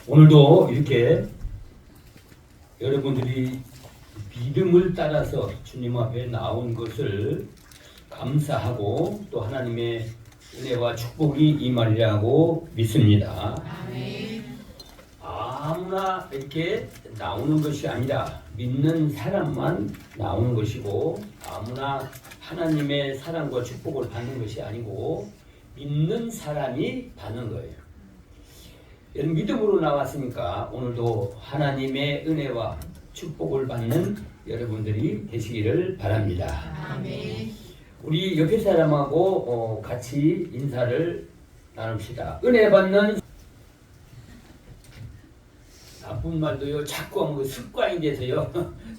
오늘도 이렇게 여러분들이 믿음을 따라서 주님 앞에 나온 것을 감사하고 또 하나님의 은혜와 축복이 임하리라고 믿습니다. 아무나 이렇게 나오는 것이 아니라 믿는 사람만 나오는 것이고, 아무나 하나님의 사랑과 축복을 받는 것이 아니고 믿는 사람이 받는 거예요. 여러분, 믿음으로 나왔으니까 오늘도 하나님의 은혜와 축복을 받는 여러분들이 되시기를 바랍니다. 아멘. 우리 옆에 사람하고 같이 인사를 나눕시다. 은혜 받는 나쁜 말도요, 자꾸 하면 습관이 돼서요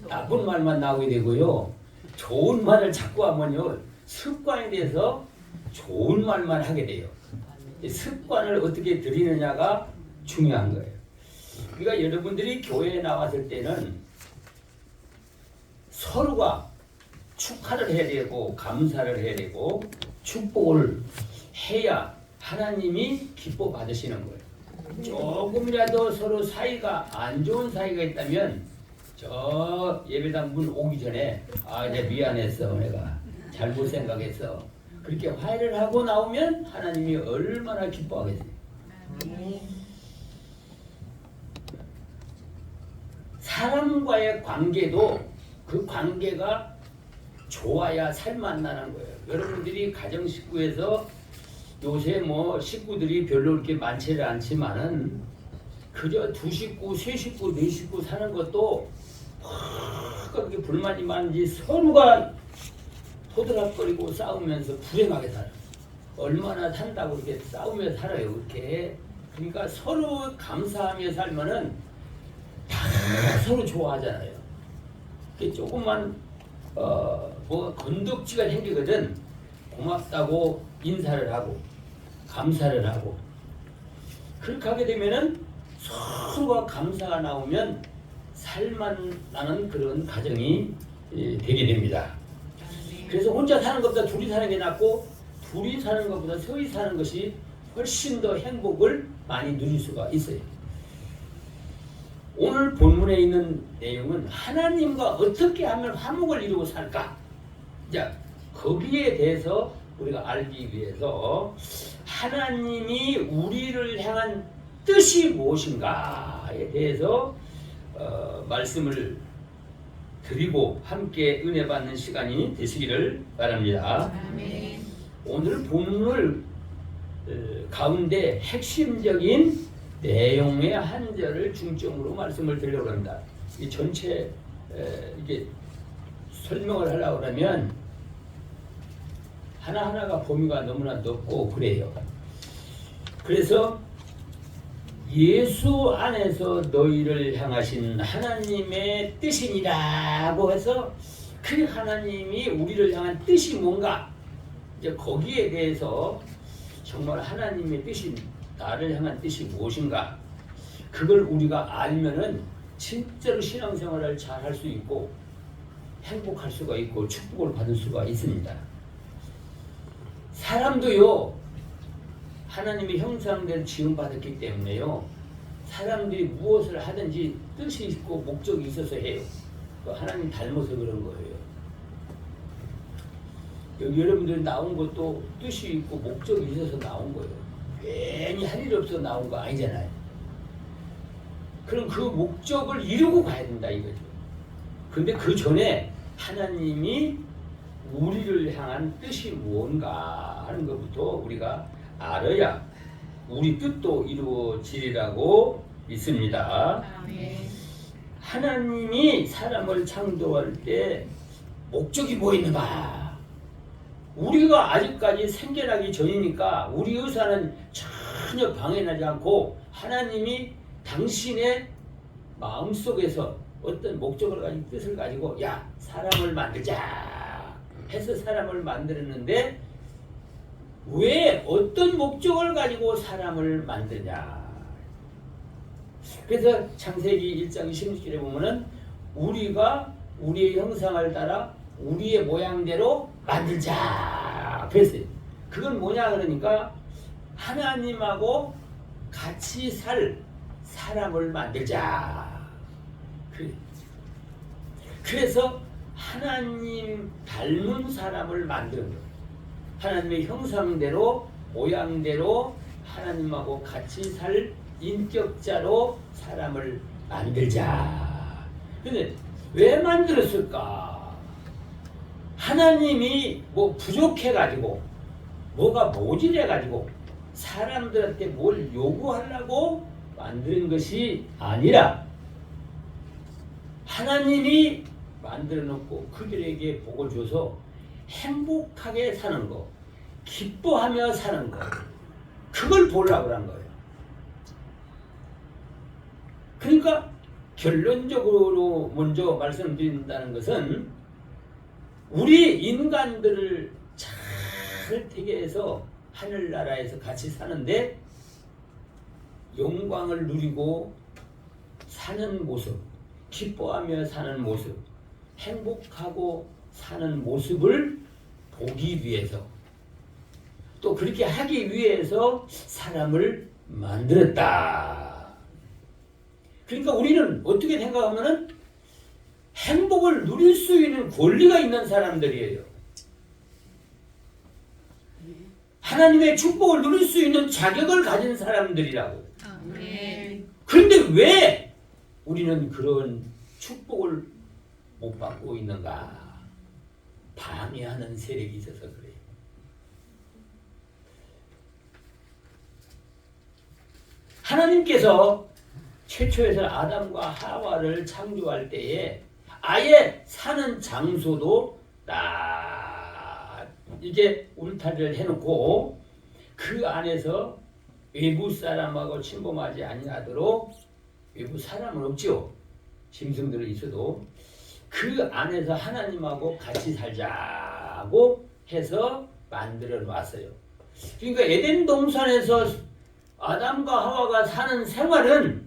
나쁜 말만 나오게 되고요, 좋은 말을 자꾸 하면요 습관이 돼서 좋은 말만 하게 돼요. 습관을 어떻게 들이느냐가 중요한 거예요. 그러니까 여러분들이 교회에 나왔을 때는 서로가 축하를 해야 되고 감사를 해야 되고 축복을 해야 하나님이 기뻐 받으시는 거예요. 조금이라도 서로 사이가 안 좋은 사이가 있다면 저 예배당 문 오기 전에 이제 미안했어, 내가 잘못 생각했어, 그렇게 화해를 하고 나오면 하나님이 얼마나 기뻐하겠어요. 사람과의 관계도 그 관계가 좋아야 살만나는 거예요. 여러분들이 가정 식구에서 요새 뭐 식구들이 별로 그렇게 많지는 않지만은 그저 두 식구, 세 식구, 네 식구 사는 것도 그렇게 불만이 많은지 서로가 토드락거리고 싸우면서 불행하게 살아요. 얼마나 산다고 이렇게 싸우며 살아요, 그렇게. 그러니까 서로 감사하며 살면은 다 서로 좋아하잖아요. 조금만 뭐 건덕지가 생기거든 고맙다고 인사를 하고 감사를 하고, 그렇게 하게 되면은 서로가 감사가 나오면 살만 나는 그런 가정이 되게 됩니다. 그래서 혼자 사는 것보다 둘이 사는 게 낫고, 둘이 사는 것보다 서로 사는 것이 훨씬 더 행복을 많이 누릴 수가 있어요. 오늘 본문에 있는 내용은 하나님과 어떻게 하면 화목을 이루고 살까? 자, 거기에 대해서 우리가 알기 위해서 하나님이 우리를 향한 뜻이 무엇인가에 대해서 말씀을 드리고 함께 은혜 받는 시간이 되시기를 바랍니다. 아멘. 오늘 본문을 가운데 핵심적인 내용의 한 절을 중점으로 말씀을 드리려고 합니다. 이 전체 이게 설명을 하려고 하면 하나하나가 범위가 너무나 넓고 그래요. 그래서 예수 안에서 너희를 향하신 하나님의 뜻이니라고 해서 그 하나님이 우리를 향한 뜻이 뭔가, 이제 거기에 대해서 정말 하나님의 뜻이, 나를 향한 뜻이 무엇인가, 그걸 우리가 알면은 진짜로 신앙생활을 잘 할 수 있고 행복할 수가 있고 축복을 받을 수가 있습니다. 사람도요, 하나님의 형상대로 지음받았기 때문에요, 사람들이 무엇을 하든지 뜻이 있고 목적이 있어서 해요. 하나님 닮아서 그런 거예요. 여기 여러분들이 나온 것도 뜻이 있고 목적이 있어서 나온 거예요. 괜히 할 일 없어 나온 거 아니잖아요. 그럼 그 목적을 이루고 가야 된다 이거죠. 근데 그 전에 하나님이 우리를 향한 뜻이 무언가 하는 것부터 우리가 알아야 우리 뜻도 이루어지리라고 믿습니다. 하나님이 사람을 창조할 때 목적이 뭐 있는가? 우리가 아직까지 생겨나기 전이니까 우리 의사는 전혀 방해나지 않고 하나님이 당신의 마음속에서 어떤 목적을 가지고 뜻을 가지고 야, 사람을 만들자 해서 사람을 만들었는데, 왜 어떤 목적을 가지고 사람을 만드냐? 그래서 창세기 1장 26절에 보면은 우리가 우리의 형상을 따라 우리의 모양대로 만들자 그랬어요. 그건 뭐냐 그러니까 하나님하고 같이 살 사람을 만들자. 그래서 하나님 닮은 사람을 만드는 거예요. 하나님의 형상대로 모양대로 하나님하고 같이 살 인격자로 사람을 만들자. 근데 왜 만들었을까? 하나님이 뭐 부족해가지고 뭐가 모질해가지고 사람들한테 뭘 요구하려고 만드는 것이 아니라 하나님이 만들어 놓고 그들에게 복을 줘서 행복하게 사는 거, 기뻐하며 사는 거, 그걸 보려고 한 거예요. 그러니까 결론적으로 먼저 말씀드린다는 것은 우리 인간들을 잘 되게 해서 하늘나라에서 같이 사는데 영광을 누리고 사는 모습, 기뻐하며 사는 모습, 행복하고 사는 모습을 보기 위해서 또 그렇게 하기 위해서 사람을 만들었다. 그러니까 우리는 어떻게 생각하면은 행복을 누릴 수 있는 권리가 있는 사람들이에요. 하나님의 축복을 누릴 수 있는 자격을 가진 사람들이라고. 그런데 왜 우리는 그런 축복을 못 받고 있는가? 방해하는 세력이 있어서 그래요. 하나님께서 최초에서 아담과 하와를 창조할 때에 아예 사는 장소도 딱 이제 울타리를 해놓고 그 안에서 외부 사람하고 침범하지 아니하도록, 외부 사람은 없죠. 짐승들은 있어도 그 안에서 하나님하고 같이 살자고 해서 만들어 놨어요. 그러니까 에덴 동산에서 아담과 하와가 사는 생활은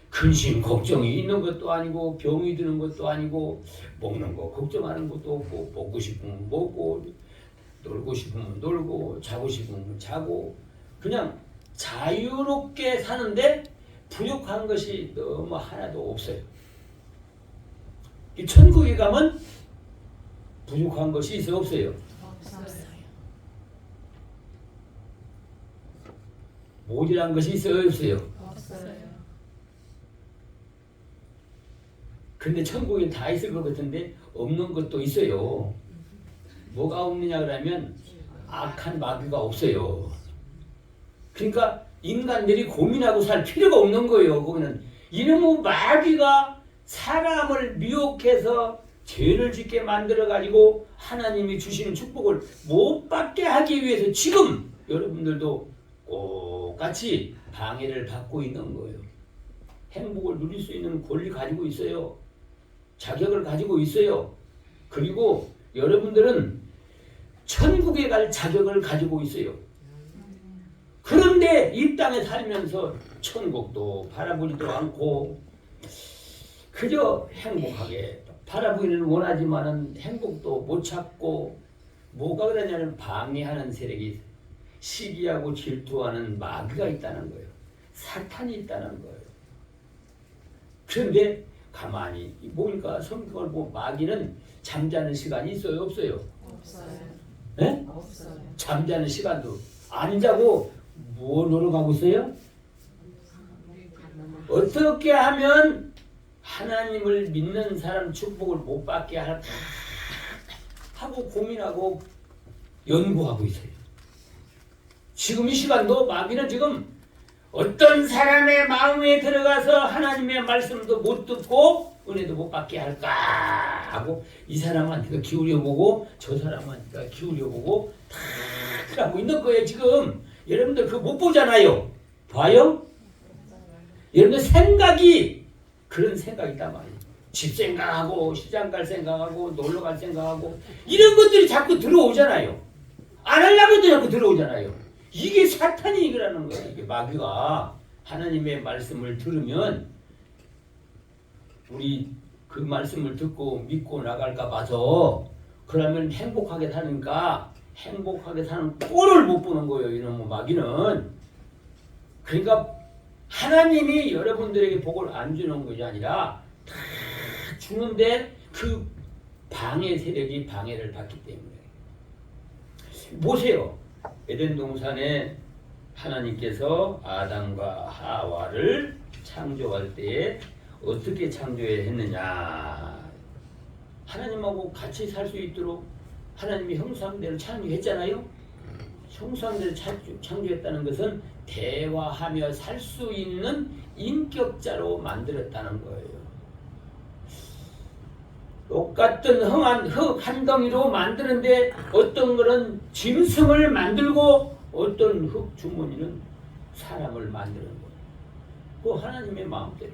근심 걱정이 있는 것도 아니고 병이 드는 것도 아니고 먹는 거 걱정하는 것도 없고 먹고 싶으면 먹고 놀고 싶으면 놀고 자고 싶으면 자고 그냥 자유롭게 사는데 부족한 것이 너무 하나도 없어요. 이 천국에 가면 부족한 것이 있어 없어요? 없어요. 모자란 것이 있어요 없어요? 없어요. 근데 천국에 다 있을 것 같은데 없는 것도 있어요. 뭐가 없느냐 그러면 악한 마귀가 없어요. 그러니까 인간들이 고민하고 살 필요가 없는 거예요. 거기는 이놈의 마귀가 사람을 미혹해서 죄를 짓게 만들어가지고 하나님이 주시는 축복을 못 받게 하기 위해서 지금 여러분들도 똑같이 방해를 받고 있는 거예요. 행복을 누릴 수 있는 권리 가지고 있어요. 자격을 가지고 있어요. 그리고 여러분들은 천국에 갈 자격을 가지고 있어요. 그런데 이 땅에 살면서 천국도 바라보지도 않고 그저 행복하게 바라보기는 원하지만은 행복도 못 찾고 뭐가 그러냐면 방해하는 세력이 시기하고 질투하는 마귀가 있다는 거예요. 사탄이 있다는 거예요. 그런데 가만히 보니까 성경을 보면 마귀는 잠자는 시간이 있어요 없어요? 없어요. 네? 없어요. 잠자는 시간도 안 자고 뭐 노력하고 있어요? 어떻게 하면 하나님을 믿는 사람 축복을 못 받게 할까 하고 고민하고 연구하고 있어요. 지금 이 시간도 마귀는 지금 어떤 사람의 마음에 들어가서 하나님의 말씀도 못 듣고 은혜도 못 받게 할까 하고 이 사람한테가 기울여보고 저 사람한테가 기울여보고 다 하고 있는 거예요. 지금 여러분들 그거 못 보잖아요. 봐요? 여러분들 생각이 그런 생각이 있단 말이에요. 집 생각하고 시장 갈 생각하고 놀러 갈 생각하고 이런 것들이 자꾸 들어오잖아요. 안 하려고 해도 자꾸 들어오잖아요. 이게 사탄이 그러는 거예요. 이게 마귀가 하나님의 말씀을 들으면 우리 그 말씀을 듣고 믿고 나갈까 봐서 그러면 행복하게 사니까 행복하게 사는 꼴을 못 보는 거예요. 이놈의 마귀는. 그러니까 하나님이 여러분들에게 복을 안 주는 것이 아니라 다 주는데 그 방해 세력이 방해를 받기 때문에. 보세요. 에덴 동산에 하나님께서 아담과 하와를 창조할 때에 어떻게 창조했느냐. 하나님하고 같이 살 수 있도록 하나님이 형상대로 창조했잖아요. 형상대로 창조했다는 것은 대화하며 살 수 있는 인격자로 만들었다는 거예요. 똑같은 흙 한 덩이로 만드는데 어떤 거는 짐승을 만들고 어떤 흙 주머니는 사람을 만드는 거예요. 그 하나님의 마음대로.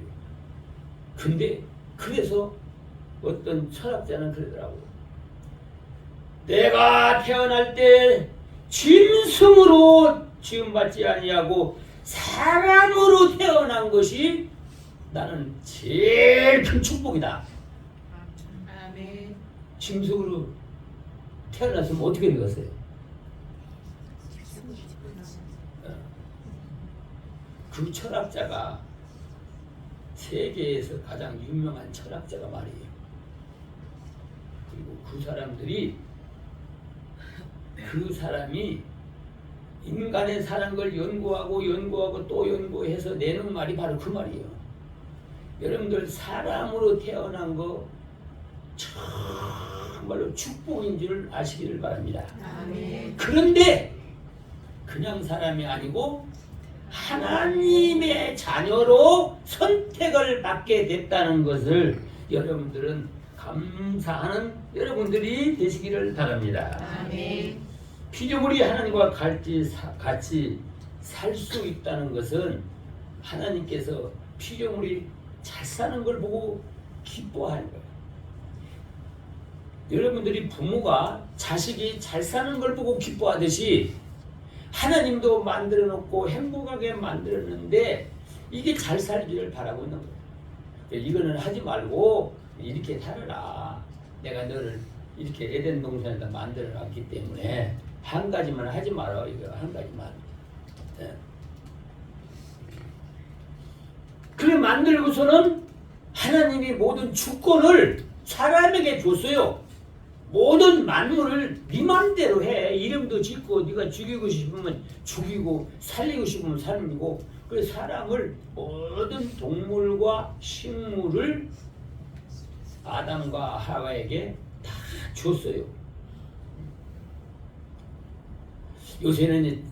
근데 그래서 어떤 철학자는 그러더라고요. 내가 태어날 때 짐승으로 지음받지 아니하고 사람으로 태어난 것이 나는 제일 큰 축복이다. 아멘. 짐승으로 태어났으면 어떻게 되겠어요? 그 철학자가 세계에서 가장 유명한 철학자가 말이에요. 그리고 그 사람이 인간의 사는 걸 연구하고 또 연구해서 내는 말이 바로 그 말이에요. 여러분들 사람으로 태어난 거 정말로 축복인 줄 아시기를 바랍니다. 아멘. 그런데 그냥 사람이 아니고 하나님의 자녀로 선택을 받게 됐다는 것을 여러분들은 감사하는 여러분들이 되시기를 바랍니다. 아멘. 피조물이 하나님과 같이 살 수 있다는 것은 하나님께서 피조물이 잘 사는 걸 보고 기뻐하는 거예요. 여러분들이 부모가 자식이 잘 사는 걸 보고 기뻐하듯이 하나님도 만들어 놓고 행복하게 만들었는데 이게 잘 살기를 바라고 있는 거예요. 이거는 하지 말고 이렇게 살아라. 내가 너를 이렇게 에덴 동산에다 만들어 놨기 때문에 한 가지만 하지 마라. 이거 한 가지만. 네. 그래 만들고서는 하나님이 모든 주권을 사람에게 줬어요. 모든 만물을 네 맘대로 해. 이름도 짓고 네가 죽이고 싶으면 죽이고 살리고 싶으면 살리고. 그래서 사람을 모든 동물과 식물을 아담과 하와에게 다 줬어요. 요새는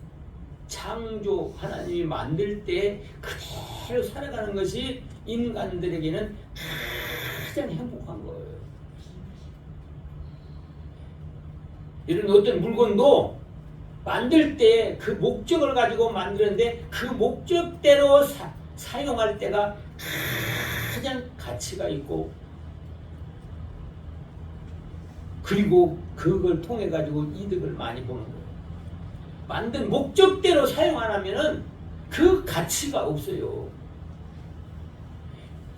창조 하나님이 만들 때 그대로 살아가는 것이 인간들에게는 가장 행복한 거예요. 이런 어떤 물건도 만들 때 그 목적을 가지고 만드는데 그 목적대로 사용할 때가 가장 가치가 있고 그리고 그걸 통해 가지고 이득을 많이 보는 거예요. 만든 목적대로 사용 안 하면은 그 가치가 없어요.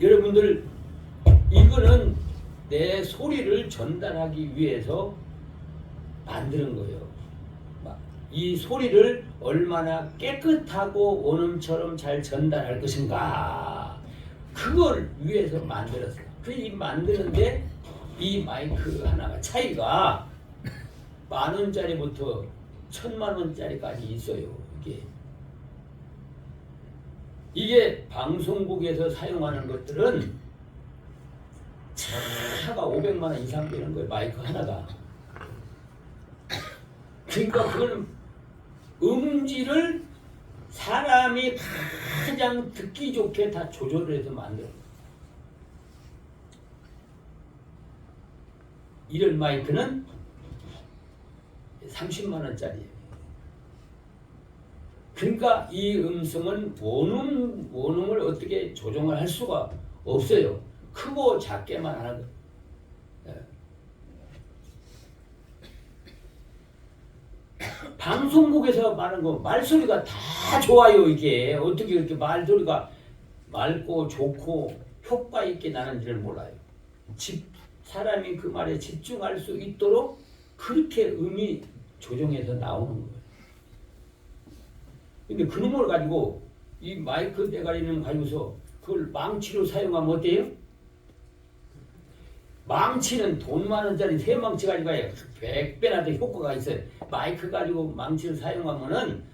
여러분들 이거는 내 소리를 전달하기 위해서 만드는 거예요. 이 소리를 얼마나 깨끗하고 원음처럼 잘 전달할 것인가 그걸 위해서 만들었어요. 이 만드는데 이 마이크 하나가 차이가 10,000원짜리부터 1,000,000원짜리까지 있어요. 이게 방송국에서 사용하는 것들은 차가 500만 원 이상 되는 거예요. 마이크 하나가. 그러니까 그건 음질을 사람이 가장 듣기 좋게 다 조절을 해서 만들어요. 이런 마이크는 30만 원짜리예요. 그러니까 이 음성은 원음을 어떻게 조정을 할 수가 없어요. 크고 작게만 하는 거예요. 방송국에서 말하는 거 말소리가 다 좋아요. 이게 어떻게 그렇게 말소리가 맑고 좋고 효과 있게 나는지를 몰라요. 사람이 그 말에 집중할 수 있도록 그렇게 음이 조정해서 나오는 거예요. 근데 그놈을 가지고 이 마이크 대가리는 가지고서 그걸 망치로 사용하면 어때요? 망치는 돈 많은짜리 세 망치 가지고 가야 100배나 더 효과가 있어요. 마이크 가지고 망치를 사용하면은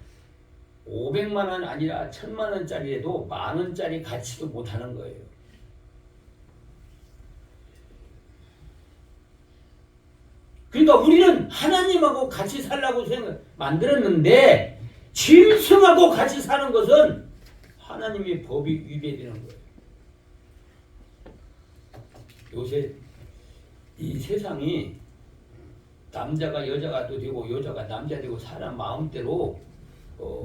500만 원 아니라 1000만 원짜리에도 만 원짜리 가치도 못하는 거예요. 그러니까 우리는 하나님하고 같이 살라고 만들었는데 짐승하고 같이 사는 것은 하나님의 법이 위배되는 거예요. 요새 이 세상이 남자가 여자가 또 되고 여자가 남자 되고 사람 마음대로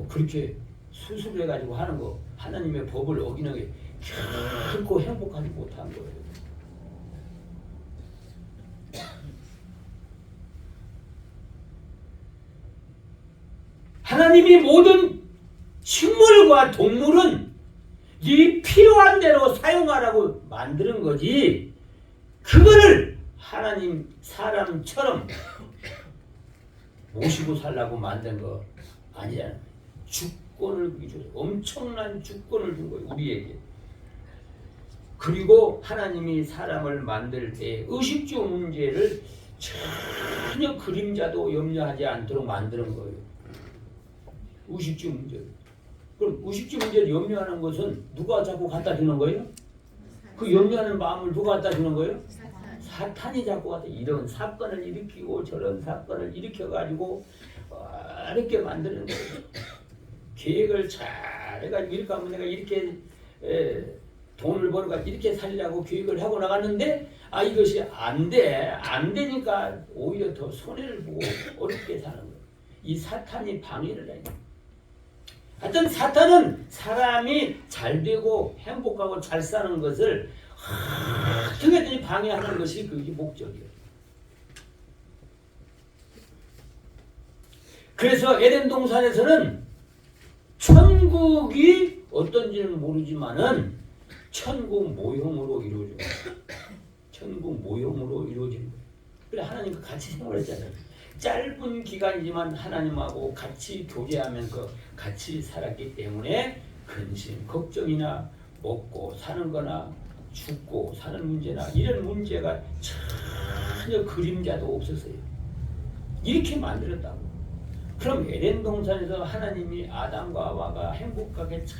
그렇게 수술해가지고 하는 거 하나님의 법을 어기는 게 결코 행복하지 못한 거예요. 하나님이 모든 식물과 동물은 네 필요한 대로 사용하라고 만드는 거지 그거를 하나님 사람처럼 모시고 살라고 만든 거 아니잖아요. 주권을 줘요. 엄청난 주권을 준 거예요. 우리에게. 그리고 하나님이 사람을 만들 때 의식주 문제를 전혀 그림자도 염려하지 않도록 만드는 거예요. 의식주 문제. 그럼 의식주 문제를 염려하는 것은 누가 자꾸 갖다 주는 거예요? 그 염려하는 마음을 누가 갖다 주는 거예요? 사탄이 자꾸 갖다 이런 사건을 일으키고 저런 사건을 일으켜가지고 이렇게 만드는 거예요. 계획을 잘 해가지고 이렇게 하면 내가 이렇게 돈을 벌어가지고 이렇게 살려고 계획을 하고 나갔는데 이것이 안 되니까 오히려 더 손해를 보고 어렵게 사는 거예요. 이 사탄이 방해를 해요. 하여튼 사탄은 사람이 잘 되고 행복하고 잘 사는 것을 어떻게든지 방해하는 것이 그게 목적이에요. 그래서 에덴 동산에서는 천국이 어떤지는 모르지만은 천국 모형으로 이루어져요. 천국 모형으로 이루어지는 거예요. 그래 하나님과 같이 생활했잖아요. 짧은 기간이지만 하나님하고 같이 교제하면서 같이 살았기 때문에 근심, 걱정이나 먹고 사는 거나 죽고 사는 문제나 이런 문제가 전혀 그림자도 없었어요. 이렇게 만들었다고. 그럼 에덴 동산에서 하나님이 아담과 하와가 행복하게 잘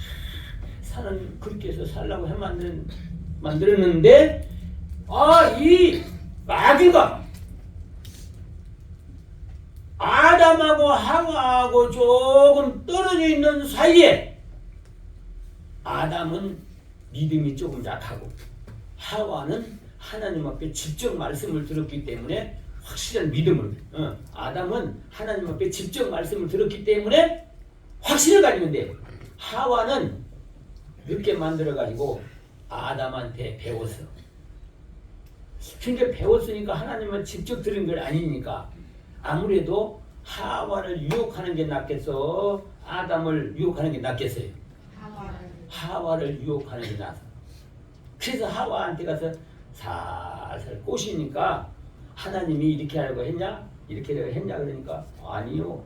사는 그렇게 해서 살라고 만들었는데 이 마귀가 아담하고 하와하고 조금 떨어져 있는 사이에 아담은 믿음이 조금 약하고 하와는 하나님 앞에 직접 말씀을 들었기 때문에 확실한 믿음을 아담은 하나님 앞에 직접 말씀을 들었기 때문에 확신을 가지는데 하와는 늦게 만들어가지고 아담한테 배웠어. 그러니까 배웠으니까 하나님은 직접 들은 걸 아니니까 아무래도 하와를 유혹하는 게 낫겠어? 아담을 유혹하는 게 낫겠어요? 하와를 유혹하는 게 낫어. 그래서 하와한테 가서 살살 꼬시니까 하나님이 이렇게 하려고 했냐? 이렇게 하려고 했냐? 그러니까 아니요.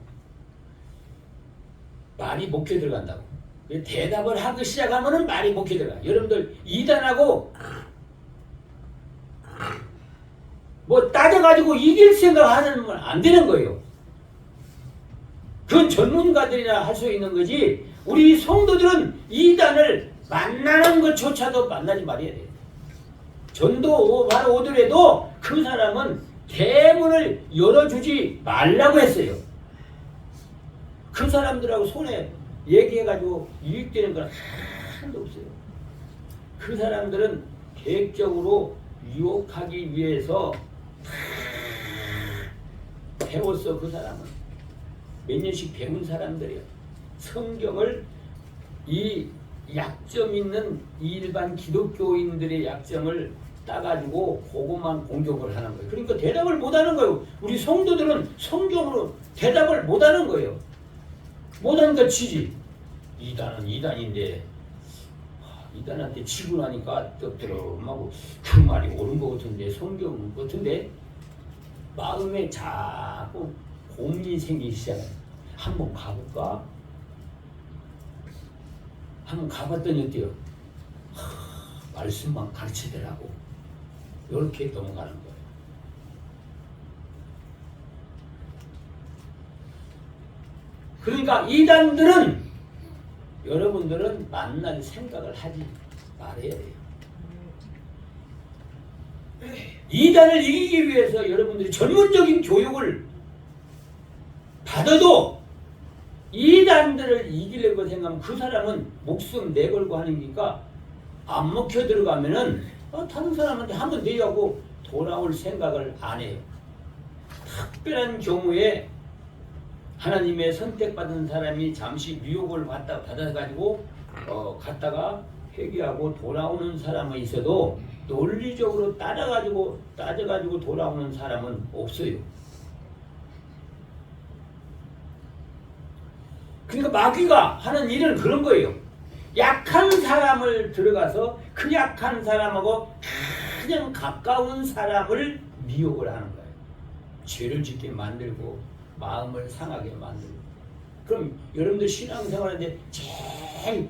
말이 목에 들어간다고. 대답을 하기 시작하면 말이 목에 들어가. 여러분들 이단하고 뭐 따져가지고 이길 생각하는 건 안 되는 거예요. 그건 전문가들이나 할 수 있는 거지 우리 성도들은 이단을 만나는 것조차도 만나지 말아야 돼요. 전도 바로 오더라도 그 사람은 대문을 열어주지 말라고 했어요. 그 사람들하고 손에 얘기해가지고 유익되는 건 하나도 없어요. 그 사람들은 계획적으로 유혹하기 위해서 배웠어. 그 사람은 몇 년씩 배운 사람들이에요. 성경을 이 약점 있는 일반 기독교인들의 약점을 따가지고 그것만 공격을 하는 거예요. 그러니까 대답을 못하는 거예요. 우리 성도들은 성경으로 대답을 못하는 거예요. 못하니까 치지. 이단은 이단인데 이단한테 치고 나니까 뜨뜻하고 그 말이 옳은 것 같은데 성경 같은데 마음에 자꾸 고민이 생기기 시작해요. 한번 가볼까? 한번 가봤더니 어때요? 말씀만 가르치더라고. 이렇게 넘어가는 거예요. 그러니까 이단들은 여러분들은 만날 생각을 하지 말아야 돼요. 이단을 이기기 위해서 여러분들이 전문적인 교육을 받아도 이단들을 이기려고 생각하면 그 사람은 목숨 내걸고 하니까 안 먹혀 들어가면은 다른 사람한테 한번 내려고 돌아올 생각을 안 해요. 특별한 경우에 하나님의 선택받은 사람이 잠시 미혹을 받아가지고 갔다가 회개하고 돌아오는 사람은 있어도 논리적으로 따져가지고 돌아오는 사람은 없어요. 그러니까 마귀가 하는 일은 그런 거예요. 약한 사람을 들어가서 그 약한 사람하고 가장 가까운 사람을 미혹을 하는 거예요. 죄를 짓게 만들고 마음을 상하게 만들고. 그럼 여러분들 신앙생활인데 제일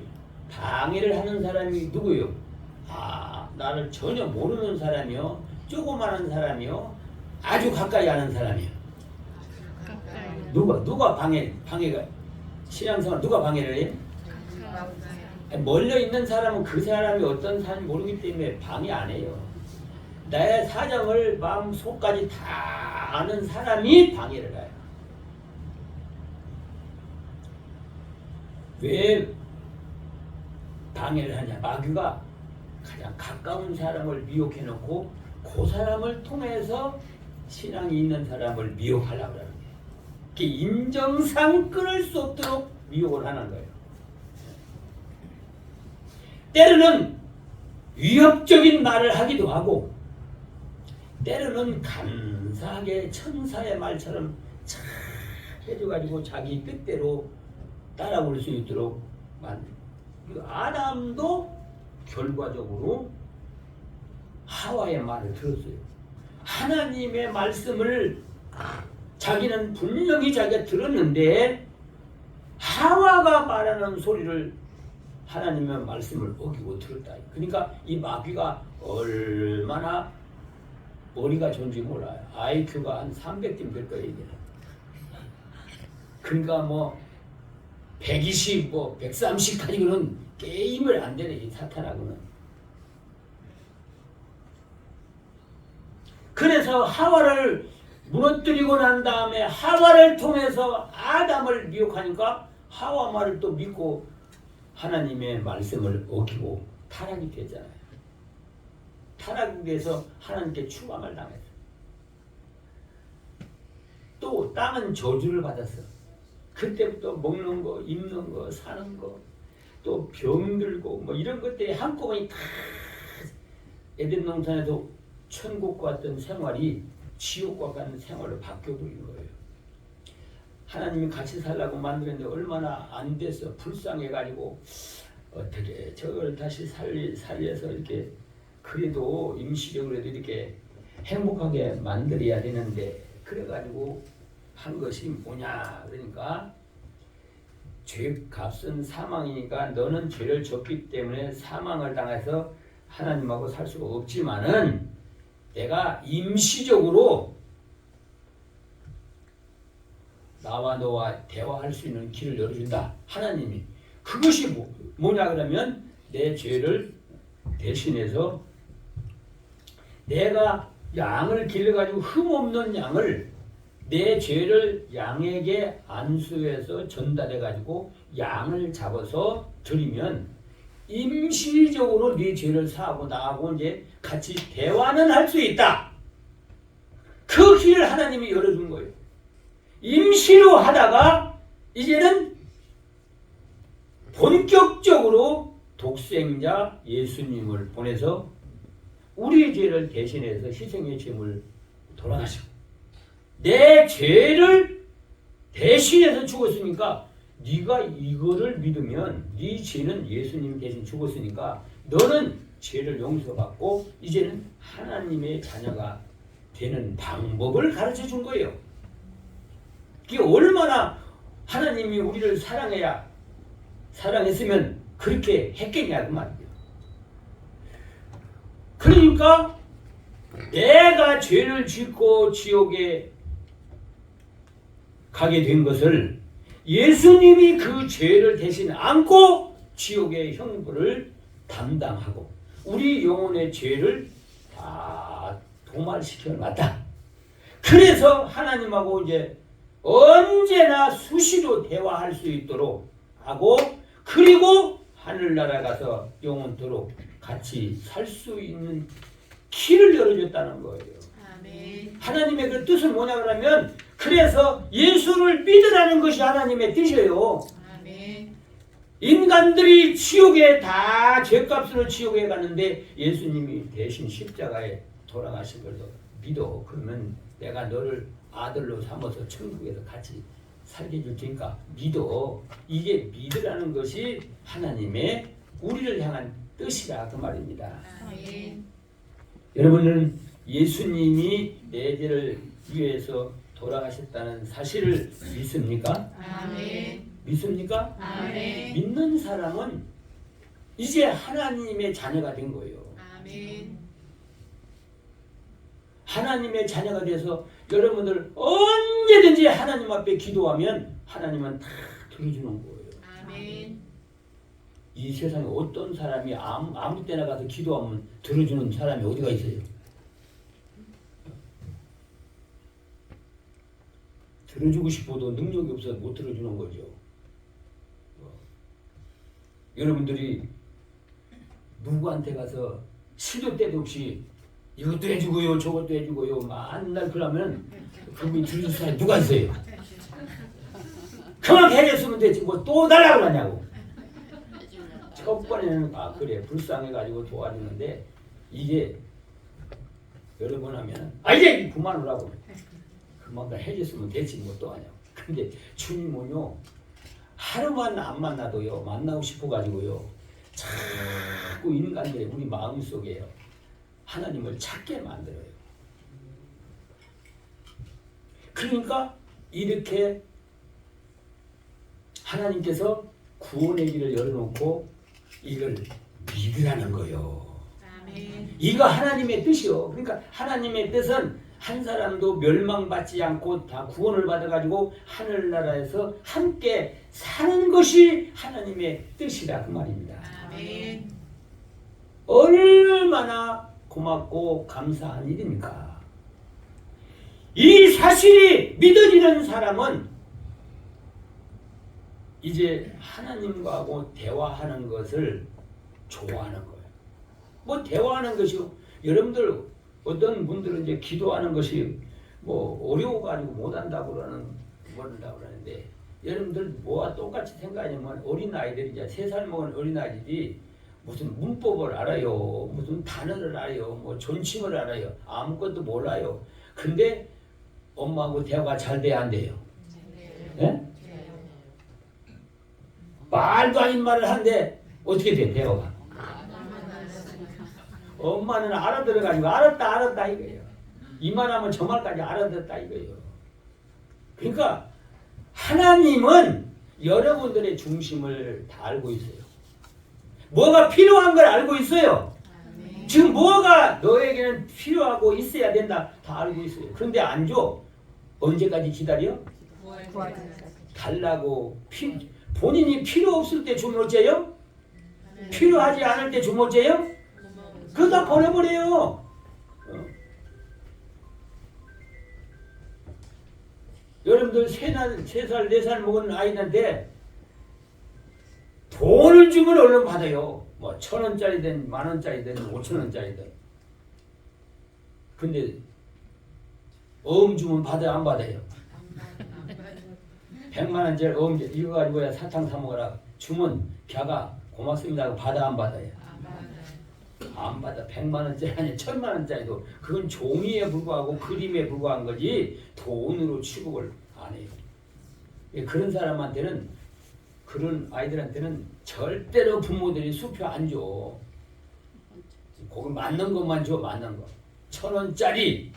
방해를 하는 사람이 누구예요? 나를 전혀 모르는 사람이요, 조그마한 사람이요, 아주 가까이 아는 사람이요. 누가 방해가 신앙생활 누가 방해를 해? 멀려 있는 사람은 그 사람이 어떤 사람인지 모르기 때문에 방해 안 해요. 나의 사정을 마음속까지 다 아는 사람이 방해를 해요. 왜 방해를 하냐? 마귀가 가장 가까운 사람을 미혹해 놓고 그 사람을 통해서 신앙이 있는 사람을 미혹하려고 하는 거예요. 인정상 끊을 수 없도록 미혹을 하는 거예요. 때로는 위협적인 말을 하기도 하고 때로는 감사하게 천사의 말처럼 잘 해줘가지고 자기 뜻대로 따라올 수 있도록 만들고, 아담도 결과적으로 하와의 말을 들었어요. 하나님의 말씀을 자기는 분명히 자기가 들었는데 하와가 말하는 소리를 하나님의 말씀을 어기고 들었다. 그러니까 이 마귀가 얼마나 머리가 좋은지 몰라요. IQ가 한 300점 될 거예요. 이게. 그러니까 120, 130 가지고는 게임을 안 되네, 이 사탄하고는. 그래서 하와를 무너뜨리고 난 다음에 하와를 통해서 아담을 미혹하니까 하와 말을 또 믿고 하나님의 말씀을 어기고 타락이 되잖아요. 타락에 대해서 하나님께 추방을 당했어. 또 땅은 저주를 받았어. 그때부터 먹는 거, 입는 거, 사는 거, 또 병들고 이런 것들이 한꺼번에 다 에덴 동산에서 천국과 같은 생활이 지옥과 같은 생활로 바뀌어버린 거예요. 하나님이 같이 살라고 만들었는데 얼마나 안 돼서 불쌍해가지고 어떻게 저걸 다시 살려서 이렇게 그래도 임시적으로도 이렇게 행복하게 만들어야 되는데 그래가지고 한 것이 뭐냐 그러니까 죄값은 사망이니까 너는 죄를 졌기 때문에 사망을 당해서 하나님하고 살 수가 없지만은 내가 임시적으로 나와 너와 대화할 수 있는 길을 열어준다. 하나님이. 그것이 뭐냐 그러면 내 죄를 대신해서 내가 양을 길러가지고 흠없는 양을 내 죄를 양에게 안수해서 전달해가지고 양을 잡아서 드리면 임시적으로 네 죄를 사하고 나하고 이제 같이 대화는 할 수 있다. 그 길을 하나님이 열어준 거예요. 임시로 하다가 이제는 본격적으로 독생자 예수님을 보내서 우리의 죄를 대신해서 희생의 제물 돌아가시고 내 죄를 대신해서 죽었으니까 네가 이거를 믿으면 네 죄는 예수님 대신 죽었으니까 너는 죄를 용서받고 이제는 하나님의 자녀가 되는 방법을 가르쳐 준 거예요. 그게 얼마나 하나님이 우리를 사랑해야 사랑했으면 그렇게 했겠냐 그 말이에요. 그러니까 내가 죄를 짓고 지옥에 가게 된 것을 예수님이 그 죄를 대신 안고 지옥의 형벌을 담당하고 우리 영혼의 죄를 다 도말시켜 놨다. 그래서 하나님하고 이제 언제나 수시로 대화할 수 있도록 하고 그리고 하늘나라 가서 영원토록 같이 살 수 있는 길을 열어줬다는 거예요. 아멘. 하나님의 그 뜻은 뭐냐 그러면 그래서 예수를 믿으라는 것이 하나님의 뜻이에요. 아멘. 인간들이 지옥에 다 죄값으로 지옥에 갔는데 예수님이 대신 십자가에 돌아가신 걸 믿어. 그러면 내가 너를 아들로 삼아서 천국에서 같이 살게 해줄 테니까 믿어. 이게 믿으라는 것이 하나님의 우리를 향한 뜻이라 그 말입니다. 아멘. 여러분은 예수님이 내 죄를 위해서 돌아가셨다는 사실을 믿습니까? 아멘. 믿습니까? 아멘. 믿는 사람은 이제 하나님의 자녀가 된 거예요. 아멘. 하나님의 자녀가 돼서 여러분들 언제든지 하나님 앞에 기도하면 하나님은 다 들어주는 거예요. 아멘. 이 세상에 어떤 사람이 아무 때나 가서 기도하면 들어주는 사람이 어디가 있어요? 들어주고 싶어도 능력이 없어서 못 들어주는 거죠. 여러분들이 누구한테 가서 시도 때도 없이 이것도 해주고요 저것도 해주고요 만날 그러면 그분이 들어줄 사람이 누가 있어요? 그만 해줬으면 되지 뭐 또 달라고 하냐고. 첫 번에는 그래 불쌍해가지고 도와주는데 이게 여러 번 하면 이제 그만하라고 그만 해줬으면 되지 뭐 또 하냐고. 근데 주님은요 하루만 안 만나도요 만나고 싶어가지고요 자꾸 인간들의 우리 마음속에요 하나님을 찾게 만들어요. 그러니까 이렇게 하나님께서 구원의 길을 열어놓고 이걸 믿으라는 거예요. 아멘. 이거 하나님의 뜻이요. 그러니까 하나님의 뜻은 한 사람도 멸망받지 않고 다 구원을 받아가지고 하늘나라에서 함께 사는 것이 하나님의 뜻이라 그 말입니다. 아멘. 얼마나 고맙고 감사한 일입니까? 이 사실이 믿어지는 사람은 이제 하나님과하고 대화하는 것을 좋아하는 거예요. 뭐 대화하는 것이요. 여러분들 어떤 분들은 이제 기도하는 것이 뭐 어려워가지고 못한다고 그러는데 여러분들 뭐와 똑같이 생각하냐면 어린 아이들이 이제 3살 먹은 어린 아이들이 무슨 문법을 알아요, 무슨 단어를 알아요, 뭐 존칭을 알아요, 아무것도 몰라요. 근데 엄마하고 대화가 잘 돼야 안 돼요. 예? 말도 아닌 말을 하는데 어떻게 돼 대화가? 엄마는 알아들어가지고 알았다 이거예요. 이 말하면 저 말까지 알아듣다 이거예요. 그러니까 하나님은 여러분들의 중심을 다 알고 있어요. 뭐가 필요한 걸 알고 있어요. 지금 뭐가 너에게는 필요하고 있어야 된다 다 알고 있어요. 그런데 안 줘. 언제까지 기다려? 달라고 본인이 필요 없을 때 주면 어째요? 필요하지 않을 때 주면 어째요? 그거 다 버려버려요. 여러분들 3살, 4살 먹은 아이한테 돈을 주면 얼른 받아요. 뭐 1,000원짜리든 10,000원짜리든 5,000원짜리든. 근데 어음 주면 받아요, 안 받아요? 100만원짜리 어음 이거 가지고 사탕 사 먹어라. 주면 갸가 고맙습니다 하고 받아, 안 받아요? 안 받아. 100만원짜리 아니 1,000만원짜리도 그건 종이에 불과하고 그림에 불과한 거지 돈으로 취급을 안 해요. 그런 사람한테는 그런 아이들한테는 절대로 부모들이 수표 안 줘. 거기 맞는 것만 줘. 맞는 거. 1,000원짜리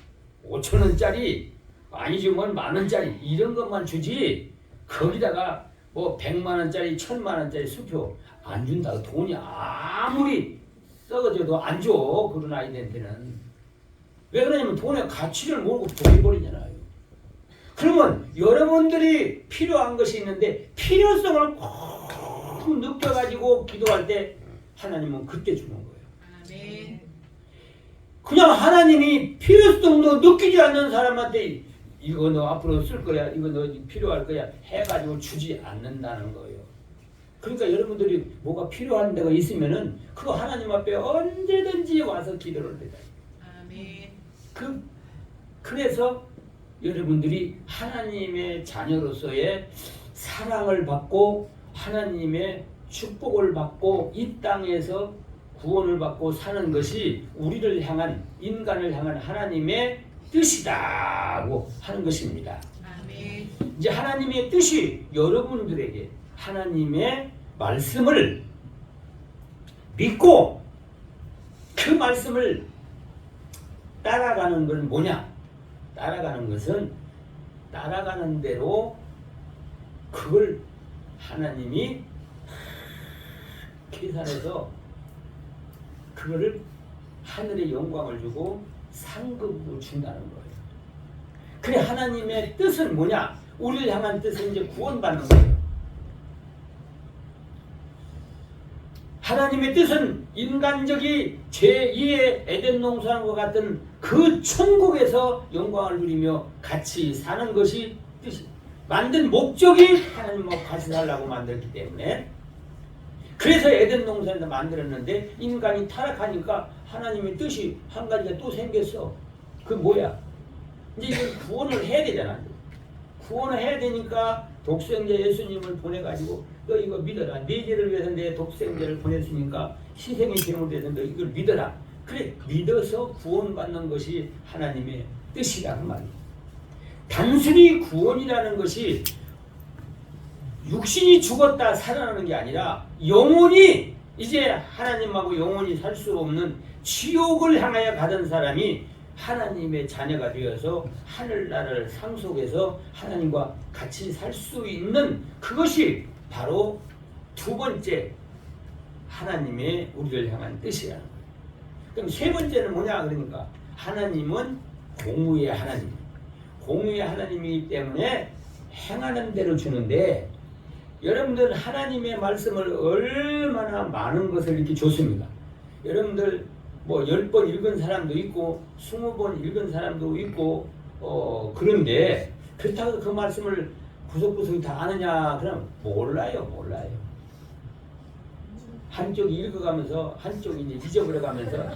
5,000원짜리 많이 주면 10,000원짜리 이런 것만 주지 거기다가 뭐 100만 원짜리 1000만 원짜리 수표 안 준다고 돈이 아무리 썩어져도 안 줘. 그런 아이들한테는. 왜 그러냐면 돈의 가치를 모르고 버려버리잖아요. 그러면 여러분들이 필요한 것이 있는데 필요성을 꼭 느껴가지고 기도할 때 하나님은 그때 주는 거예요. 아멘. 그냥 하나님이 필요성도 느끼지 않는 사람한테 이거 너 앞으로 쓸 거야, 이거 너 필요할 거야 해가지고 주지 않는다는 거예요. 그러니까 여러분들이 뭐가 필요한 데가 있으면은 그거 하나님 앞에 언제든지 와서 기도를 해야 돼요. 아멘. 그래서 여러분들이 하나님의 자녀로서의 사랑을 받고 하나님의 축복을 받고 이 땅에서 구원을 받고 사는 것이 우리를 향한 인간을 향한 하나님의 뜻이다고 하는 것입니다. 아멘. 이제 하나님의 뜻이 여러분들에게 하나님의 말씀을 믿고 그 말씀을 따라가는 건 뭐냐? 따라가는 것은 따라가는 대로 그걸 하나님이 계산해서 그거를 하늘의 영광을 주고 상급으로 준다는 거예요. 그래 하나님의 뜻은 뭐냐? 우리를 향한 뜻은 이제 구원받는 거예요. 하나님의 뜻은 인간적이 제2의 에덴 동산과 같은 그 천국에서 영광을 누리며 같이 사는 것이 뜻이 만든 목적이 하나님과 같이 살라고 만들었기 때문에 그래서 에덴 동산에서 만들었는데 인간이 타락하니까 하나님의 뜻이 한 가지가 또 생겼어. 그 뭐야? 이제 이걸 구원을 해야 되잖아. 구원을 해야 되니까 독생자 예수님을 보내가지고 너 이거 믿어라. 네 죄를 위해서 내 독생자를 보냈으니까 희생이 제물이 돼서 너 이걸 믿어라. 그래 믿어서 구원받는 것이 하나님의 뜻이라는 말이에요. 단순히 구원이라는 것이 육신이 죽었다 살아나는 게 아니라 영혼이 이제 하나님하고 영원히 살 수 없는 지옥을 향하여 가던 사람이 하나님의 자녀가 되어서 하늘나라를 상속해서 하나님과 같이 살 수 있는 그것이 바로 두 번째 하나님의 우리를 향한 뜻이라는 거예요. 그럼 세 번째는 뭐냐 그러니까 하나님은 공의의 하나님, 공의의 하나님이기 때문에 행하는 대로 주는데 여러분들 하나님의 말씀을 얼마나 많은 것을 이렇게 줬습니까? 여러분들 뭐 10번 읽은 사람도 있고 20번 읽은 사람도 있고 그런데 그렇다고 그 말씀을 구석구석 다 아느냐 그럼 몰라요. 한쪽이 읽어가면서 한쪽이 이제 잊어버려가면서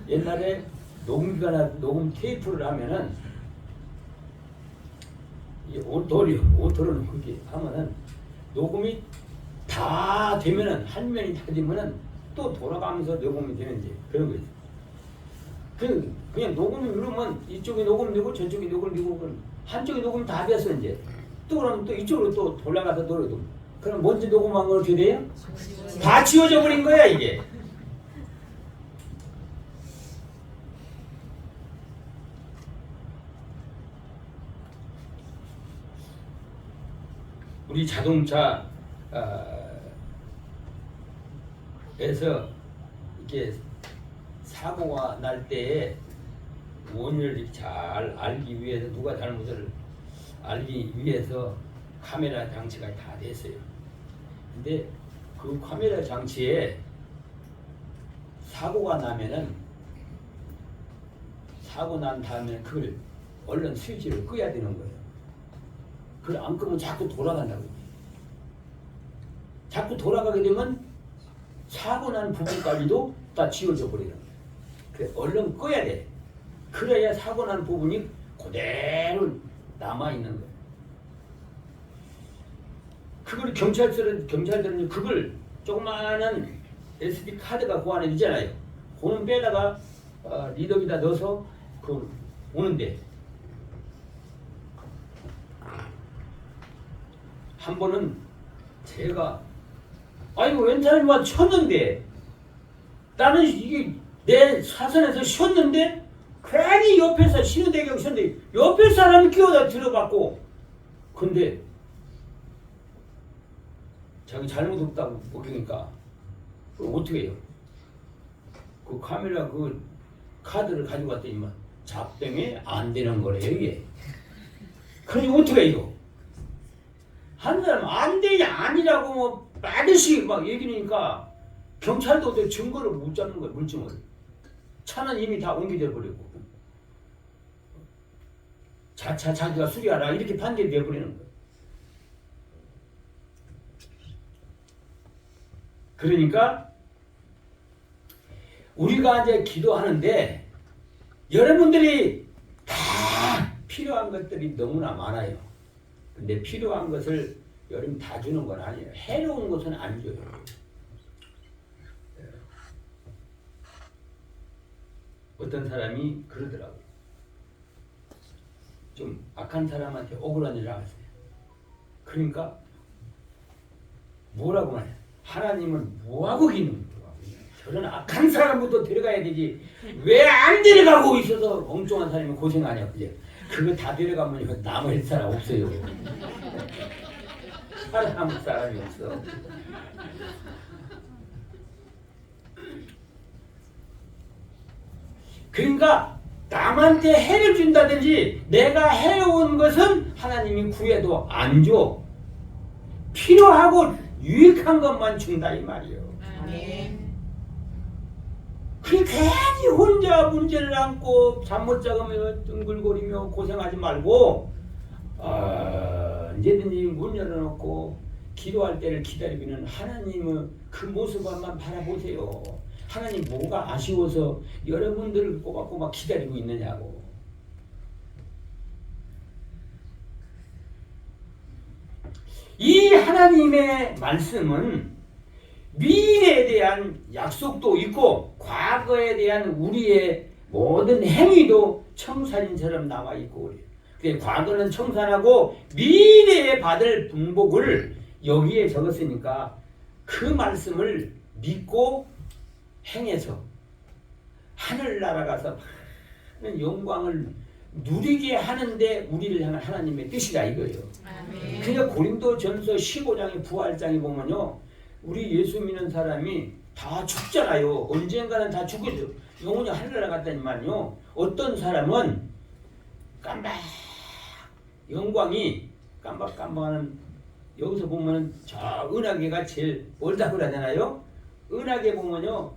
옛날에 녹음기나 녹음 테이프를 하면은 오토를 그렇게 하면은 녹음이 다 되면은 한 면이 다 되면은 또 돌아가면서 녹음이 되는지 그런 거 있어요. 그냥 녹음을 누르면 이쪽이 녹음되고 저쪽이 녹음되고 한쪽이 녹음 다 됐어 이제 또 그러면 또 이쪽으로 또 돌아가서 노래도 그럼 먼저 녹음한 거 어떻게 돼요? 다 지워져 버린 거야 이게. 우리 자동차 에서 이렇게 사고가 날 때에 원인을 잘 알기 위해서 누가 잘못을 알기 위해서 카메라 장치가 다 됐어요. 근데 그 카메라 장치에 사고가 나면은 사고 난 다음에 그걸 얼른 스위치를 끄야 되는 거예요. 그걸 안 끄면 자꾸 돌아간다고. 자꾸 돌아가게 되면 사고 난 부분까지도 다 지워져 버리는 거예요. 그래 얼른 꺼야 돼. 그래야 사고 난 부분이 그대로 남아있는 거예요. 그걸 경찰들은 그걸 조그마한 SD 카드가 그 안에 있잖아요. 그는 빼다가 리더기다 넣어서 그 오는데 한 번은 제가 아이고 웬 사람이 와 쳤는데 나는 이게 내 사선에서 쉬었는데 괜히 옆에서 신호대교 있었는데 옆에 사람이 끼어다 들어봤고 근데 자기 잘못 없다고 먹으니까 그럼 어떻게 해요? 그 카메라 그 카드를 가지고 왔더니만 잡병에 안 되는 거래요 이게. 그러니 어떻게 해요? 한 사람 안 되냐 아니라고 뭐 빠듯이 막 얘기하니까 경찰도 어떻게 증거를 못 잡는 거예요 물증을. 차는 이미 다 옮겨져 버리고 자차 자기가 수리하라 이렇게 판결돼 버리는 거예요. 그러니까 우리가 이제 기도하는데 여러분들이 다 필요한 것들이 너무나 많아요. 근데 필요한 것을 여러분 다 주는 건 아니에요. 해로운 것은 안 줘요. 어떤 사람이 그러더라고. 좀 악한 사람한테 억울한 일을 하세요. 그러니까 뭐라고 말해? 하나님은 뭐하고 기는 거야? 저런 악한 사람부터 데려가야 되지. 왜 안 데려가고 있어서 엉뚱한 사람이 고생하냐 그제? 그거 다 데려가면 남을 사람 없어요. 사람이 없어. 그러니까 남한테 해를 준다든지 내가 해온 것은 하나님이 구해도 안 줘. 필요하고 유익한 것만 준다 이 말이에요. 아멘. 그 괜히 혼자 문제를 안고 잠 못 자가며 둥글거리며 고생하지 말고 언제든지 문 열어놓고 기도할 때를 기다리고 있는 하나님의 그 모습 한번 바라보세요. 하나님 뭐가 아쉬워서 여러분들을 꼬박꼬박 기다리고 있느냐고. 이 하나님의 말씀은 미래에 대한 약속도 있고 과거에 대한 우리의 모든 행위도 청산인처럼 나와 있고 그래요. 과거는 청산하고 미래에 받을 분복을 여기에 적었으니까 그 말씀을 믿고 행해서 하늘나라 가서 많은 영광을 누리게 하는데 우리를 향한 하나님의 뜻이다 이거예요. 아멘. 그러니까 고린도전서 15장의 부활장에 보면요. 우리 예수 믿는 사람이 다 죽잖아요. 언젠가는 다 죽겠죠. 영혼이 하늘나라 갔다니만요. 어떤 사람은 깜박 영광이 깜박깜박하는 여기서 보면 저 은하계가 제일 멀다 그러잖아요. 은하계 보면요.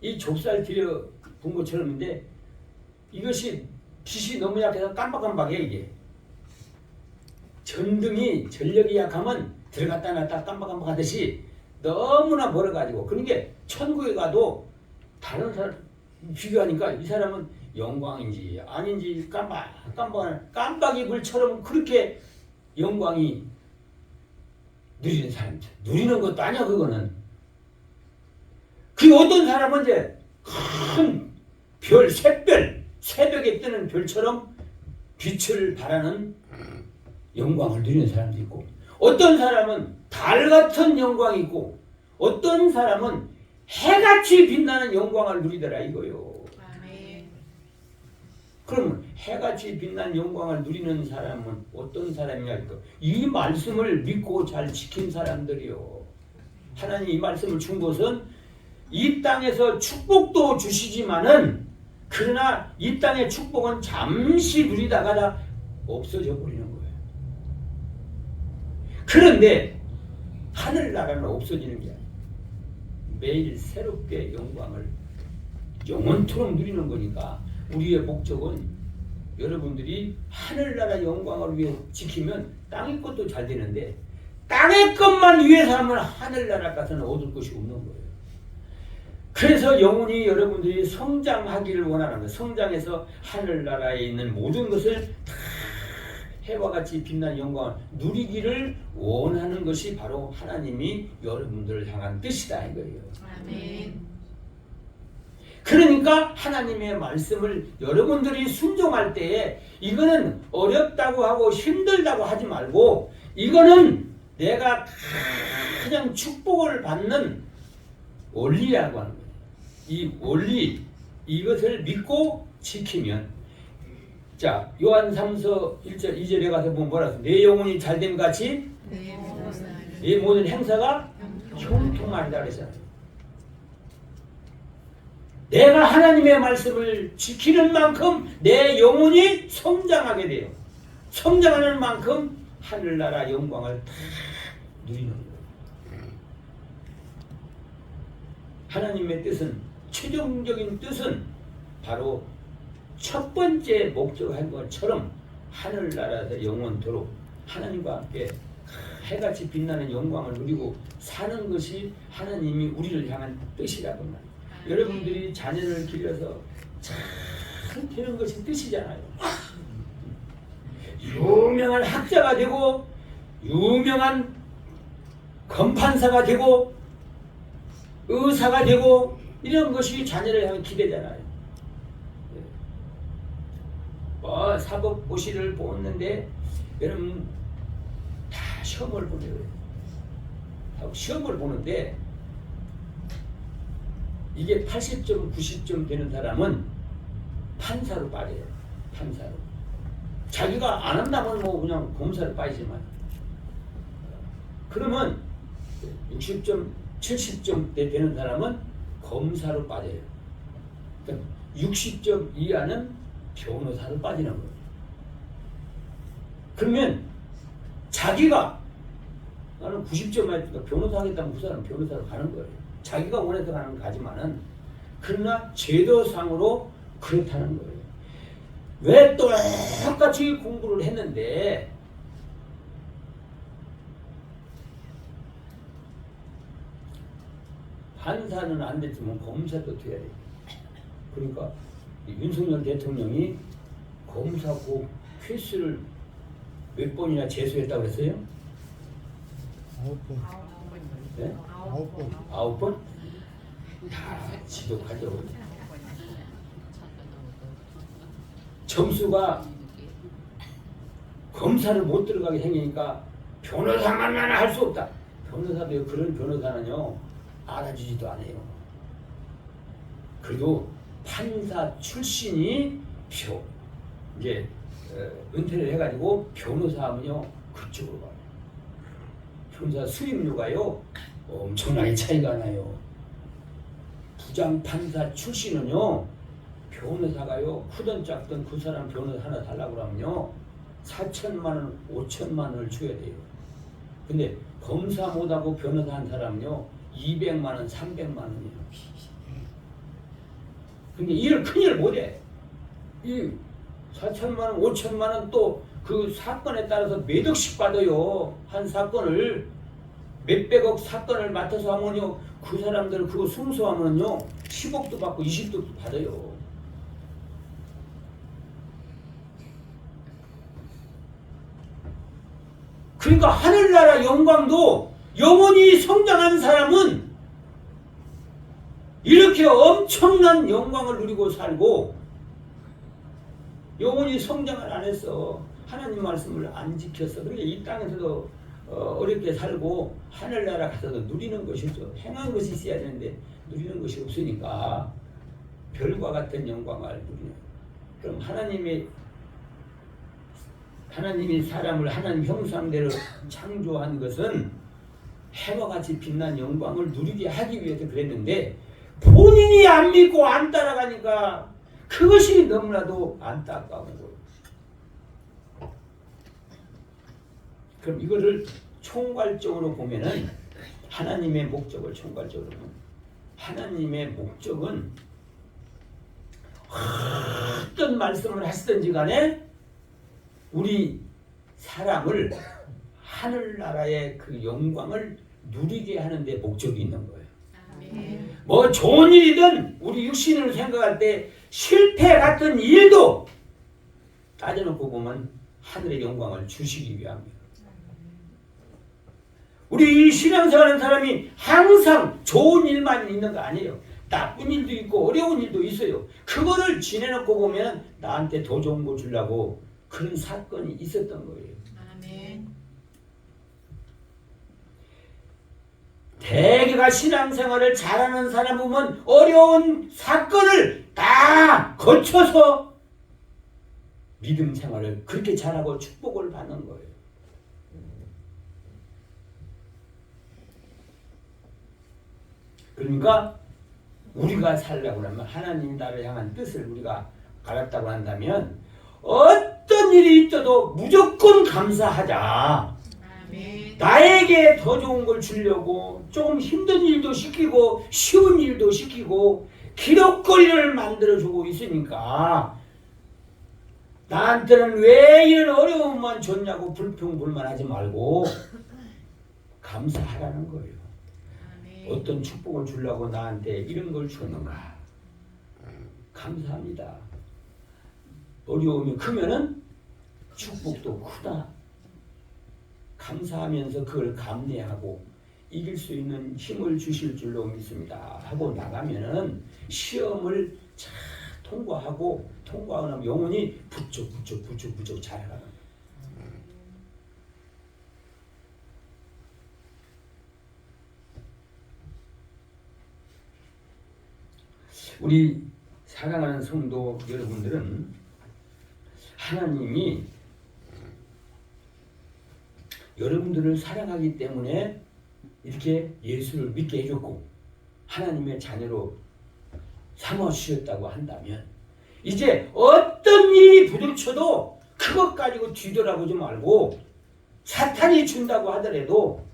이 좁쌀 들여 본 것처럼인데 이것이 빛이 너무 약해서 깜박깜박해 이게. 전등이 전력이 약하면 들어갔다 놨다 깜박깜박 하듯이 너무나 멀어가지고 그러니까 천국에 가도 다른 사람 비교하니까 이 사람은 영광인지 아닌지 깜박이 불처럼 그렇게 영광이 누리는 사람들. 누리는 것도 아니야 그거는. 그 어떤 사람은 이제 큰 별, 새벽에 뜨는 별처럼 빛을 발하는 영광을 누리는 사람도 있고 어떤 사람은 달 같은 영광이 있고 어떤 사람은 해같이 빛나는 영광을 누리더라 이거요. 아멘. 그러면 해같이 빛나는 영광을 누리는 사람은 어떤 사람이냐? 이 말씀을 믿고 잘 지킨 사람들이요. 하나님 이 말씀을 준 것은 이 땅에서 축복도 주시지만은 그러나 이 땅의 축복은 잠시 누리다가 다 없어져 버리는 거예요. 그런데 하늘나라는 없어지는 게 아니에요. 매일 새롭게 영광을 영원토록 누리는 거니까 우리의 목적은 여러분들이 하늘나라 영광을 위해 지키면 땅의 것도 잘 되는데 땅의 것만 위해서 하면 하늘나라 가서는 얻을 것이 없는 거예요. 그래서 영혼이 여러분들이 성장하기를 원하는 거예요. 성장해서 하늘나라에 있는 모든 것을 다 해와 같이 빛난 영광을 누리기를 원하는 것이 바로 하나님이 여러분들을 향한 뜻이다 이거예요. 아멘. 그러니까 하나님의 말씀을 여러분들이 순종할 때에 이거는 어렵다고 하고 힘들다고 하지 말고 이거는 내가 그냥 축복을 받는 원리라고 하는 거예요. 이 원리 이것을 믿고 지키면 자 요한 3서 1절 2절에 가서 보면 뭐라 했어? 내 영혼이 잘됨 같이 내 모든 행사가 형통하리라 그랬잖아요. 내가 하나님의 말씀을 지키는 만큼 내 영혼이 성장하게 돼요. 성장하는 만큼 하늘나라 영광을 다 누리는 거예요. 하나님의 뜻은 최종적인 뜻은 바로 첫 번째 목적을 한 것처럼 하늘나라에서 영원토록 하나님과 함께 해같이 빛나는 영광을 누리고 사는 것이 하나님이 우리를 향한 뜻이라고 말이에요. 여러분들이 자녀를 길러서 잘 되는 것이 뜻이잖아요. 유명한 학자가 되고 유명한 검판사가 되고 의사가 되고 이런 것이 자녀를 향한 기대잖아요. 사법고시를 보는데 여러분 다 시험을 보내요. 시험을 보는데 이게 80점, 90점 되는 사람은 판사로 빠져요. 판사로. 자기가 안 한다면 뭐 그냥 검사로 빠지지만 그러면 60점, 70점 되는 사람은 검사로 빠져요. 그러니까 60점 이하는 변호사로 빠지는 거예요. 그러면 자기가 나는 90점 맞으니까 변호사 하겠다면 그 사람은 변호사로 가는 거예요. 자기가 원해서 가는 건 가지만은 그러나 제도상으로 그렇다는 거예요. 왜 똑같이 공부를 했는데 판사는 안 됐지만 검사도 돼야 돼요. 그러니까 윤석열 대통령이 검사고 필수를 몇 번이나 재수했다고 그랬어요? 9번. 네? 9번. 9번? 다 지독하죠. 점수가 검사를 못 들어가게 생기니까 변호사만 하나 할 수 없다. 변호사도 그런 변호사는요 알아주지도 않아요. 그래도 판사 출신이 이제 은퇴를 해가지고 변호사 하면요 그쪽으로 가요. 변호사 수임료가요 엄청나게 차이가 나요. 부장 판사 출신은요 변호사가요 크든 작든 그 사람 변호사 하나 달라고 그러면요 4천만 원, 5천만 원을 줘야 돼요. 근데 검사 못하고 변호사 한 사람은요 200만 원, 300만 원이에요. 근데 일을 큰일 못해. 이 4천만 원, 5천만 원 또 그 사건에 따라서 몇 억씩 받아요. 한 사건을 몇백억 사건을 맡아서 하면요 그 사람들 그거 승소하면요 10억도 받고 20억도 받아요. 그러니까 하늘나라 영광도 영원히 성장한 사람은 이렇게 엄청난 영광을 누리고 살고 영원히 성장을 안 했어. 하나님 말씀을 안 지켰어. 그러니까 이 땅에서도 어렵게 살고 하늘나라 가서도 누리는 것이죠. 행한 것이 있어야 되는데 누리는 것이 없으니까 별과 같은 영광을 누리는. 그럼 하나님이 사람을 하나님 형상대로 창조한 것은 해와 같이 빛난 영광을 누리게 하기 위해서 그랬는데 본인이 안 믿고 안 따라가니까 그것이 너무나도 안타까운 거예요. 그럼 이거를 총괄적으로 보면은 하나님의 목적을 총괄적으로 보면 하나님의 목적은 어떤 말씀을 하시든지 간에 우리 사람을 하늘나라의 그 영광을 누리게 하는 데 목적이 있는 거예요. 아멘. 뭐 좋은 일이든 우리 육신을 생각할 때 실패 같은 일도 따져놓고 보면 하늘의 영광을 주시기 위함이에요. 우리 이 신앙생활하는 사람이 항상 좋은 일만 있는 거 아니에요. 나쁜 일도 있고 어려운 일도 있어요. 그거를 지내놓고 보면 나한테 더 좋은 거 주려고 그런 사건이 있었던 거예요. 아멘. 대개가 신앙생활을 잘하는 사람 보면 어려운 사건을 다 거쳐서 믿음 생활을 그렇게 잘하고 축복을 받는 거예요. 그러니까 우리가 살려고 하면 하나님 나라를 향한 뜻을 우리가 알았다고 한다면 어떤 일이 있어도 무조건 감사하자. 아멘. 나에게 더 좋은 걸 주려고 조금 힘든 일도 시키고 쉬운 일도 시키고 기록거리를 만들어주고 있으니까 나한테는 왜 이런 어려움만 줬냐고 불평불만하지 말고 감사하라는 거예요. 아멘. 어떤 축복을 주려고 나한테 이런 걸 줬는가? 감사합니다. 어려움이 크면은 축복도 크다. 감사하면서 그걸 감내하고 이길 수 있는 힘을 주실 줄로 믿습니다. 하고 나가면은 시험을 잘 통과하고 나면 영혼이 부쩍 잘해가는 거예요. 우리 사랑하는 성도 여러분들은 하나님이 여러분들을 사랑하기 때문에 이렇게 예수를 믿게 해줬고 하나님의 자녀로 삼아 주셨다고 한다면 이제 어떤 일이 부딪혀도 그것 가지고 뒤돌아보지 말고 사탄이 준다고 하더라도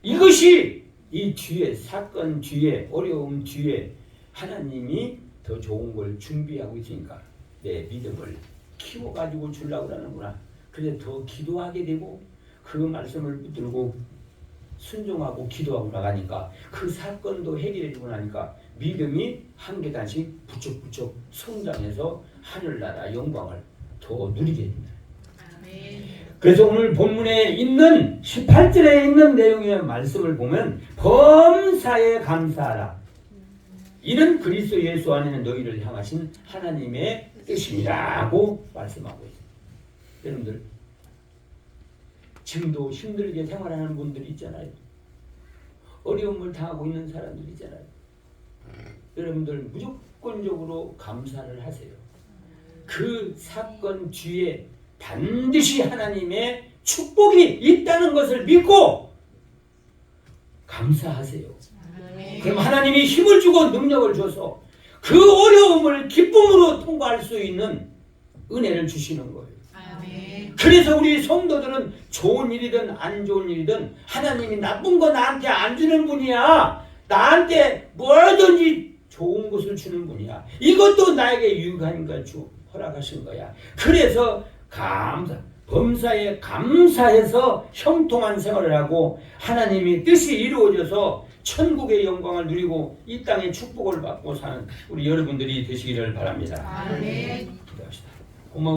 이것이 이 뒤에 사건 뒤에 어려움 뒤에 하나님이 더 좋은 걸 준비하고 있으니까 내 믿음을 키워가지고 주려고 하는구나. 그래서 더 기도하게 되고 그 말씀을 붙들고 순종하고 기도하고 나가니까 그 사건도 해결해주고 나니까 믿음이 한 계단씩 부쩍부쩍 성장해서 하늘나라 영광을 더 누리게 됩니다. 아멘. 그래서 오늘 본문에 있는 18절에 있는 내용의 말씀을 보면 범사에 감사하라. 이는 그리스도 예수 안에는 너희를 향하신 하나님의 뜻이라고 말씀하고 있습니다. 여러분들 지금도 힘들게 생활하는 분들이 있잖아요. 어려움을 당하고 있는 사람들이 있잖아요. 여러분들 무조건적으로 감사를 하세요. 그 사건 뒤에 반드시 하나님의 축복이 있다는 것을 믿고 감사하세요. 아멘. 그럼 하나님이 힘을 주고 능력을 줘서 그 어려움을 기쁨으로 통과할 수 있는 은혜를 주시는 거예요. 아멘. 그래서 우리 성도들은 좋은 일이든 안 좋은 일이든 하나님이 나쁜 거 나한테 안 주는 분이야. 나한테 뭐든지 좋은 것을 주는 분이야. 이것도 나에게 유익한 걸 허락하신 거야. 그래서 범사에 감사해서 형통한 생활을 하고 하나님이 뜻이 이루어져서 천국의 영광을 누리고 이 땅의 축복을 받고 사는 우리 여러분들이 되시기를 바랍니다. 아멘. 기도합시다.